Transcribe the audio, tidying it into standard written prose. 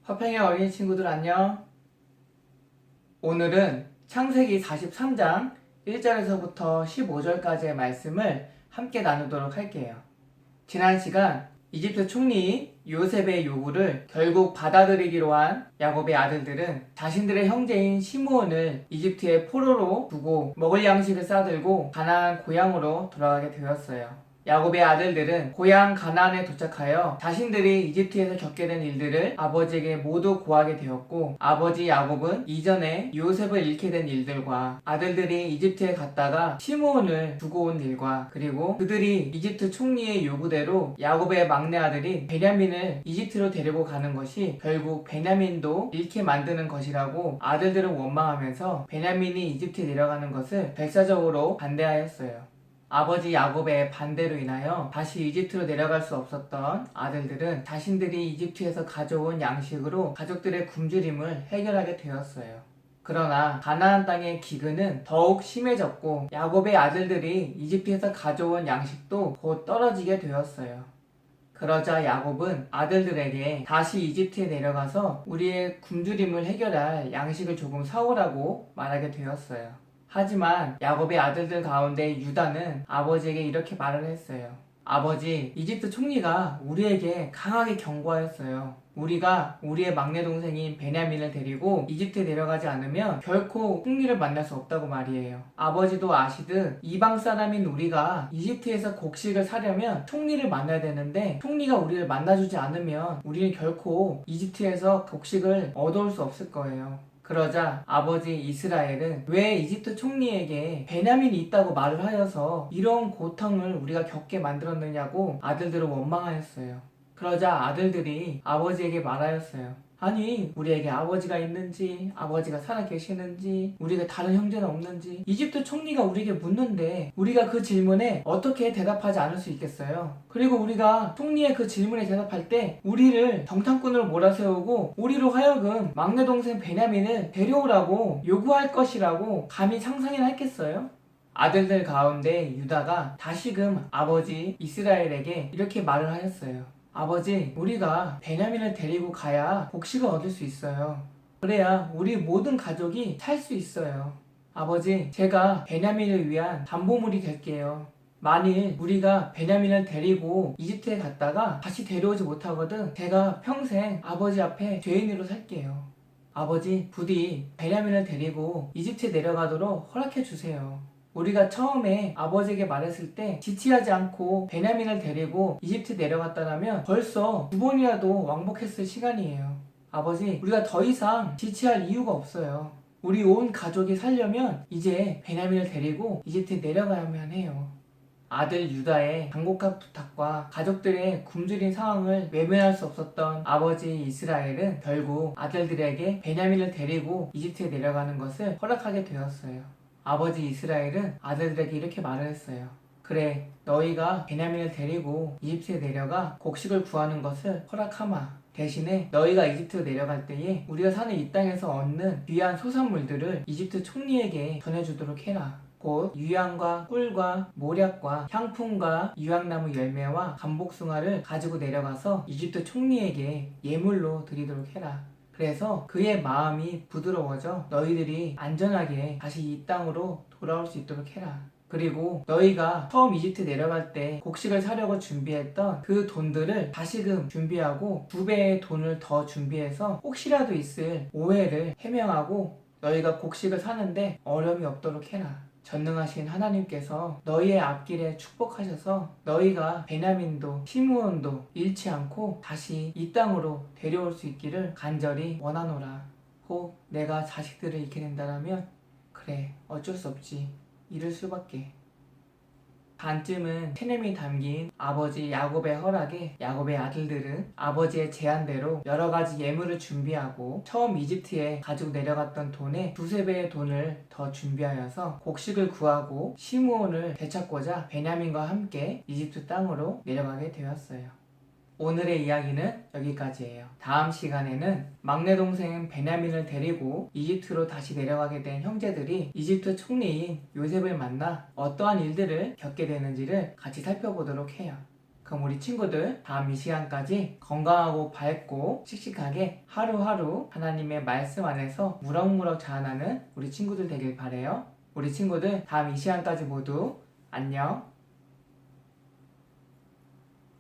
화평의 어린이 친구들 안녕. 오늘은 창세기 43장 1절에서부터 15절까지의 말씀을 함께 나누도록 할게요. 지난 시간 이집트 총리인 요셉의 요구를 결국 받아들이기로 한 야곱의 아들들은 자신들의 형제인 시므온을 이집트의 포로로 두고 먹을 양식을 싸들고 가나안 고향으로 돌아가게 되었어요. 야곱의 아들들은 고향 가나안에 도착하여 자신들이 이집트에서 겪게 된 일들을 아버지에게 모두 고하게 되었고, 아버지 야곱은 이전에 요셉을 잃게 된 일들과 아들들이 이집트에 갔다가 시므온을 두고 온 일과 그리고 그들이 이집트 총리의 요구대로 야곱의 막내 아들인 베냐민을 이집트로 데리고 가는 것이 결국 베냐민도 잃게 만드는 것이라고 아들들은 원망하면서 베냐민이 이집트에 내려가는 것을 결사적으로 반대하였어요. 아버지 야곱의 반대로 인하여 다시 이집트로 내려갈 수 없었던 아들들은 자신들이 이집트에서 가져온 양식으로 가족들의 굶주림을 해결하게 되었어요. 그러나 가나안 땅의 기근은 더욱 심해졌고 야곱의 아들들이 이집트에서 가져온 양식도 곧 떨어지게 되었어요. 그러자 야곱은 아들들에게 다시 이집트에 내려가서 우리의 굶주림을 해결할 양식을 조금 사오라고 말하게 되었어요. 하지만 야곱의 아들들 가운데 유다는 아버지에게 이렇게 말을 했어요. 아버지, 이집트 총리가 우리에게 강하게 경고하였어요. 우리가 우리의 막내 동생인 베냐민을 데리고 이집트에 내려가지 않으면 결코 총리를 만날 수 없다고 말이에요. 아버지도 아시듯 이방 사람인 우리가 이집트에서 곡식을 사려면 총리를 만나야 되는데 총리가 우리를 만나주지 않으면 우리는 결코 이집트에서 곡식을 얻어올 수 없을 거예요. 그러자 아버지 이스라엘은 왜 이집트 총리에게 베냐민이 있다고 말을 하여서 이런 고통을 우리가 겪게 만들었느냐고 아들들은 원망하였어요. 그러자 아들들이 아버지에게 말하였어요. 아니, 우리에게 아버지가 있는지, 아버지가 살아계시는지, 우리가 다른 형제는 없는지 이집트 총리가 우리에게 묻는데 우리가 그 질문에 어떻게 대답하지 않을 수 있겠어요? 그리고 우리가 총리의 그 질문에 대답할 때 우리를 정탐꾼으로 몰아세우고 우리로 하여금 막내 동생 베냐민을 데려오라고 요구할 것이라고 감히 상상이나 했겠어요? 아들들 가운데 유다가 다시금 아버지 이스라엘에게 이렇게 말을 하였어요. 아버지, 우리가 베냐민을 데리고 가야 곡식을 얻을 수 있어요. 그래야 우리 모든 가족이 살 수 있어요. 아버지, 제가 베냐민을 위한 담보물이 될게요. 만일 우리가 베냐민을 데리고 이집트에 갔다가 다시 데려오지 못하거든 제가 평생 아버지 앞에 죄인으로 살게요. 아버지, 부디 베냐민을 데리고 이집트에 내려가도록 허락해 주세요. 우리가 처음에 아버지에게 말했을 때 지체하지 않고 베냐민을 데리고 이집트 내려갔다면 벌써 2번이라도 왕복했을 시간이에요. 아버지, 우리가 더 이상 지체할 이유가 없어요. 우리 온 가족이 살려면 이제 베냐민을 데리고 이집트에 내려가야만 해요. 아들 유다의 간곡한 부탁과 가족들의 굶주린 상황을 외면할 수 없었던 아버지 이스라엘은 결국 아들들에게 베냐민을 데리고 이집트에 내려가는 것을 허락하게 되었어요. 아버지 이스라엘은 아들들에게 이렇게 말을 했어요. 그래, 너희가 베냐민을 데리고 이집트에 내려가 곡식을 구하는 것을 허락하마. 대신에 너희가 이집트로 내려갈 때에 우리가 사는 이 땅에서 얻는 귀한 소산물들을 이집트 총리에게 전해주도록 해라. 곧 유향과 꿀과 모략과 향품과 유향나무 열매와 감복숭아를 가지고 내려가서 이집트 총리에게 예물로 드리도록 해라. 그래서 그의 마음이 부드러워져 너희들이 안전하게 다시 이 땅으로 돌아올 수 있도록 해라. 그리고 너희가 처음 이집트 내려갈 때 곡식을 사려고 준비했던 그 돈들을 다시금 준비하고 2배의 돈을 더 준비해서 혹시라도 있을 오해를 해명하고 너희가 곡식을 사는데 어려움이 없도록 해라. 전능하신 하나님께서 너희의 앞길에 축복하셔서 너희가 베냐민도 시므온도 잃지 않고 다시 이 땅으로 데려올 수 있기를 간절히 원하노라. 혹 내가 자식들을 잃게 된다면 그래, 어쩔 수 없지. 잃을 수밖에. 반쯤은 체념이 담긴 아버지 야곱의 허락에 야곱의 아들들은 아버지의 제안대로 여러 가지 예물을 준비하고 처음 이집트에 가지고 내려갔던 돈의 2~3배의 돈을 더 준비하여서 곡식을 구하고 시므온을 되찾고자 베냐민과 함께 이집트 땅으로 내려가게 되었어요. 오늘의 이야기는 여기까지예요. 다음 시간에는 막내 동생 베냐민을 데리고 이집트로 다시 내려가게 된 형제들이 이집트 총리인 요셉을 만나 어떠한 일들을 겪게 되는지를 같이 살펴보도록 해요. 그럼 우리 친구들 다음 이 시간까지 건강하고 밝고 씩씩하게 하루하루 하나님의 말씀 안에서 무럭무럭 자라나는 우리 친구들 되길 바래요. 우리 친구들 다음 이 시간까지 모두 안녕.